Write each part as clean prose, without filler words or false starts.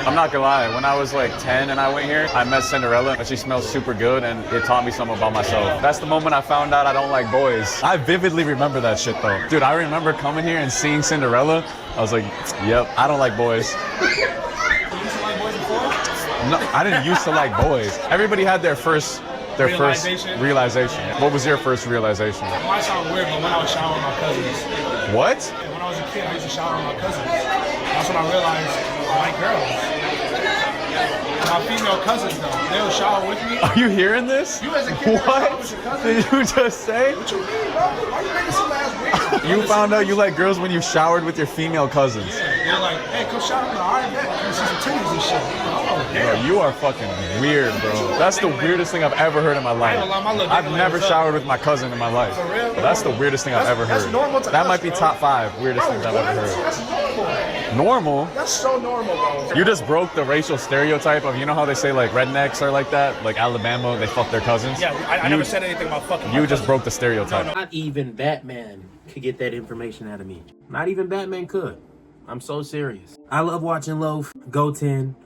I'm not gonna lie, when I was like 10 and I went here, I met Cinderella and she smells super good and it taught me something about myself. That's the moment I found out I don't like boys. I vividly remember that shit though. Dude, I remember coming here and seeing Cinderella. I was like, yep, I don't like boys. No, I didn't used to like boys. Everybody had their first realization. What was your first realization? It might sound weird, but when I was showering my cousins. What? Yeah, when I was a kid, I used to shower with my cousins. That's when I realized I like girls. My female cousins, though, they would shower with me. Are you hearing this? You as a kid, what did you just say? What you mean, bro? Why you making some ass weird? You found out you like girls when you showered with your female cousins. Yeah, they're like, hey, come shower with me. I bet. You see some titties and shit. Oh, damn. Bro, you are fucking weird, bro. That's the weirdest thing I've ever heard in my life. I've never showered with my cousin in my life. For real? But that's the weirdest thing I've ever heard. That's normal to that us, might be bro. top 5 weirdest things I've ever heard. That's normal. Normal? That's so normal, bro. You just broke the racial stereotype of, you know how they say like rednecks are like that? Like Alabama, they fuck their cousins? Yeah, I never said anything about fucking You just broke the stereotype. No. Not even Batman could get that information out of me. Not even Batman could. I'm so serious. I love watching Lofe, Go 10,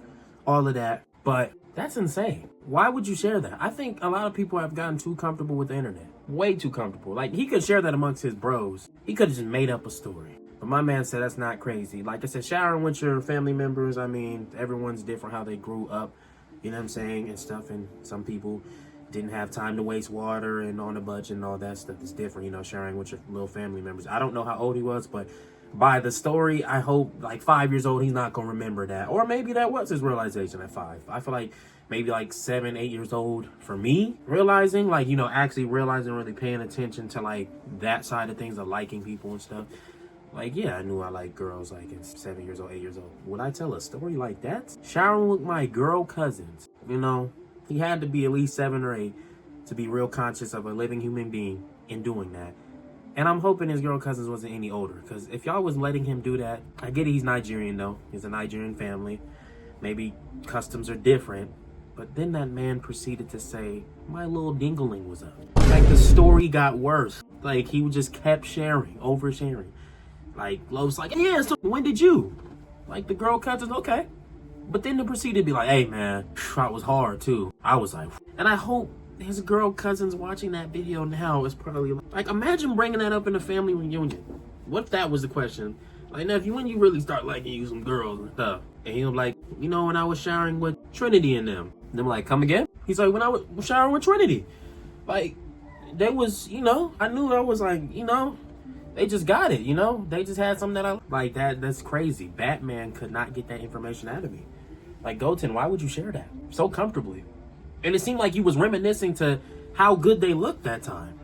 all of that, but that's insane. Why would you share that? I think a lot of people have gotten too comfortable with the internet. Way too comfortable. Like, he could share that amongst his bros. He could have just made up a story. But my man said that's not crazy. Like I said, showering with your family members, I mean, everyone's different how they grew up, you know what I'm saying, and stuff. And some people didn't have time to waste water and on a budget and all that stuff is different, you know, sharing with your little family members. I don't know how old he was, but by the story, I hope like 5 years old, he's not going to remember that. Or maybe that was his realization at 5. I feel like maybe like 7, 8 years old for me, realizing, like, you know, actually realizing, really paying attention to like that side of things of liking people and stuff. Like, yeah, I knew I liked girls like at 7 years old, 8 years old. Would I tell a story like that? Showering with my girl cousins, you know, he had to be at least 7 or 8 to be real conscious of a living human being in doing that. And I'm hoping his girl cousins wasn't any older, because if y'all was letting him do that, I get it, he's Nigerian though. He's a Nigerian family. Maybe customs are different. But then that man proceeded to say, my little dingling was up. Like, the story got worse. Like, he just kept sharing, oversharing. Like, Love's like, yeah, so when did you? Like, the girl cousins, okay. But then they proceeded to be like, hey, man, that was hard, too. I was like, and I hope his girl cousins watching that video now is probably like, imagine bringing that up in a family reunion. What if that was the question? Like, now, when you really start liking you some girls and stuff, and he's like, you know, when I was showering with Trinity and them. And I'm like, come again? He's like, when I was showering with Trinity. Like, they was, you know, I knew I was like, you know, they just got it, you know? They just had something that I like. That's crazy. Batman could not get that information out of me. Like, Goten, why would you share that so comfortably? And it seemed like he was reminiscing to how good they looked that time.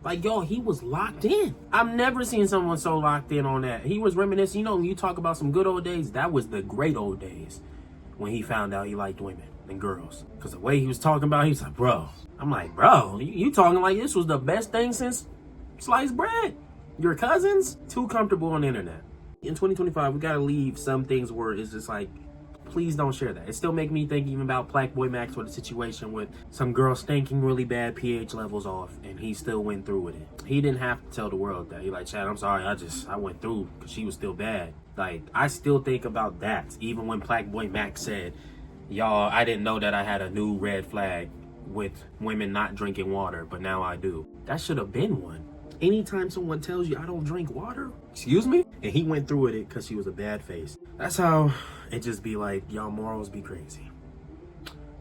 Like, yo, he was locked in. I've never seen someone so locked in on that. He was reminiscing. You know, when you talk about some good old days, that was the great old days when he found out he liked women and girls. Because the way he was talking about it, he was like, bro. I'm like, bro, you talking like this was the best thing since sliced bread. Your cousins? Too comfortable on the internet. In 2025, we got to leave some things where it's just like, please don't share that. It still make me think even about Black Boy Max with a situation with some girl stinking really bad pH levels off, and he still went through with it. He didn't have to tell the world that. He like, Chad, I'm sorry, I went through because she was still bad. Like, I still think about that. Even when Black Boy Max said, y'all, I didn't know that I had a new red flag with women not drinking water, but now I do. That should have been one. Anytime someone tells you I don't drink water, excuse me? And he went through with it because she was a bad face. That's how it just be like, y'all morals be crazy.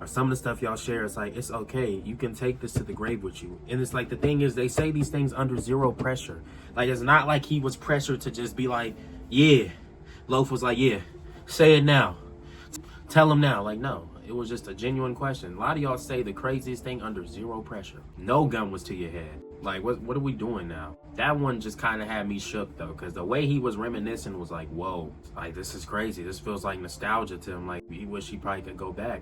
Or some of the stuff y'all share, it's like, it's okay. You can take this to the grave with you. And it's like, the thing is, they say these things under zero pressure. Like, it's not like he was pressured to just be like, yeah. Lofe was like, yeah, say it now. Tell him now. Like, no. It was just a genuine question. A lot of y'all say the craziest thing under zero pressure. No gun was to your head. Like, what are we doing now? That one just kind of had me shook, though, because the way he was reminiscing was like, whoa, like, this is crazy. This feels like nostalgia to him. Like, he wish he probably could go back.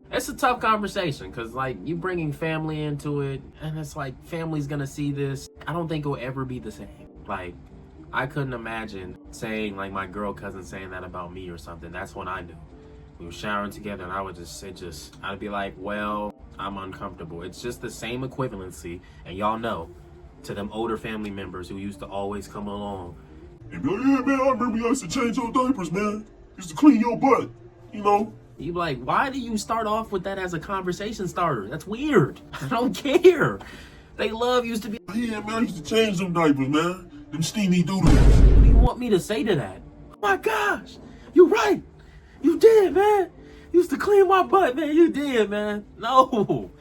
It's a tough conversation, because, like, you bringing family into it, and it's like, family's going to see this. I don't think it'll ever be the same. Like, I couldn't imagine saying, like, my girl cousin saying that about me or something. That's when I knew. We were showering together, and I would I'd be like, well, I'm uncomfortable. It's just the same equivalency, and y'all know, to them older family members who used to always come along. And be like, yeah, man, I remember you used to change your diapers, man. Used to clean your butt. you know. You be like, why do you start off with that as a conversation starter? That's weird. I don't care. They love used to be. Yeah, man, I used to change them diapers, man. Them steamy doodles. What do you want me to say to that? Oh my gosh, you're right. You did, man. You used to clean my butt, man. You did, man. No.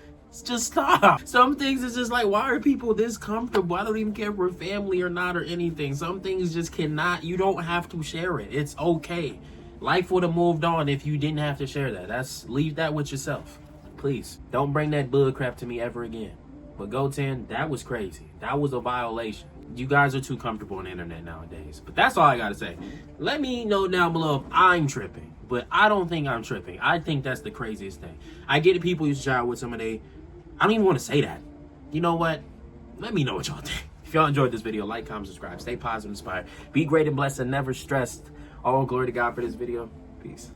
Just stop. Some things is just like, why are people this comfortable? I don't even care if we're family or not or anything. Some things just cannot, you don't have to share it. It's okay. Life would have moved on if you didn't have to share that. Leave that with yourself. Please. Don't bring that bull crap to me ever again. But Goten, that was crazy. That was a violation. You guys are too comfortable on the internet nowadays. But that's all I gotta say. Let me know down below if I'm tripping. But I don't think I'm tripping. I think that's the craziest thing. I get it, people used to shower with somebody. I don't even want to say that. You know what? Let me know what y'all think. If y'all enjoyed this video, like, comment, subscribe. Stay positive, inspired. Be great and blessed and never stressed. All glory to God for this video. Peace.